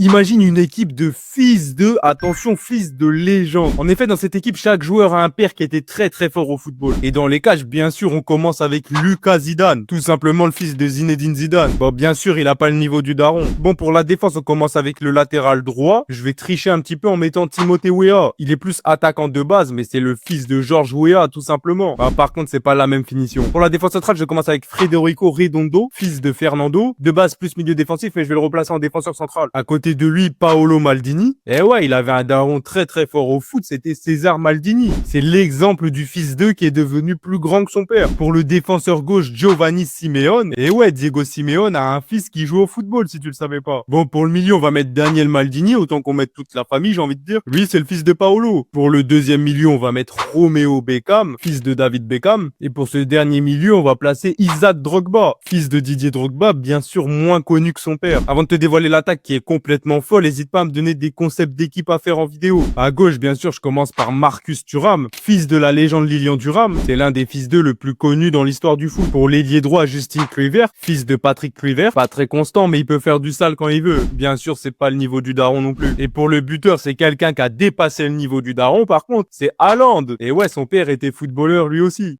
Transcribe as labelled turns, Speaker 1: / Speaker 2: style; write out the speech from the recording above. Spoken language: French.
Speaker 1: Imagine une équipe de fils de, attention, fils de légende. En effet, dans cette équipe, chaque joueur a un père qui était très très fort au football. Et dans les cages, bien sûr, on commence avec Lucas Zidane, tout simplement le fils de Zinedine Zidane. Bon, bien sûr, il a pas le niveau du daron. Bon, pour la défense, on commence avec le latéral droit. Je vais tricher un petit peu en mettant Timothée Weah. Il est plus attaquant de base, mais c'est le fils de Georges Weah, tout simplement. Bah, par contre, c'est pas la même finition. Pour la défense centrale, je commence avec Federico Redondo, fils de Fernando. De base, plus milieu défensif, mais je vais le replacer en défenseur central. À côté de lui, Paolo Maldini. Et ouais, il avait un daron très très fort au foot, c'était César Maldini. C'est l'exemple du fils d'eux qui est devenu plus grand que son père. Pour le défenseur gauche, Giovanni Simeone. Et ouais, Diego Simeone a un fils qui joue au football, si tu le savais pas. Bon, pour le milieu, on va mettre Daniel Maldini, autant qu'on mette toute la famille, j'ai envie de dire. Lui, c'est le fils de Paolo. Pour le deuxième milieu, on va mettre Romeo Beckham, fils de David Beckham. Et pour ce dernier milieu, on va placer Isaac Drogba, fils de Didier Drogba, bien sûr moins connu que son père. Avant de te dévoiler l'attaque qui est complètement folle, n'hésite pas à me donner des concepts d'équipe à faire en vidéo. À gauche, bien sûr, je commence par Marcus Thuram, fils de la légende Lilian Thuram. C'est l'un des fils d'eux le plus connu dans l'histoire du foot. Pour l'ailier droit, Justin Kluivert, fils de Patrick Kluivert. Pas très constant, mais il peut faire du sale quand il veut. Bien sûr, c'est pas le niveau du daron non plus. Et pour le buteur, c'est quelqu'un qui a dépassé le niveau du daron. Par contre, c'est Haaland. Et ouais, son père était footballeur lui aussi.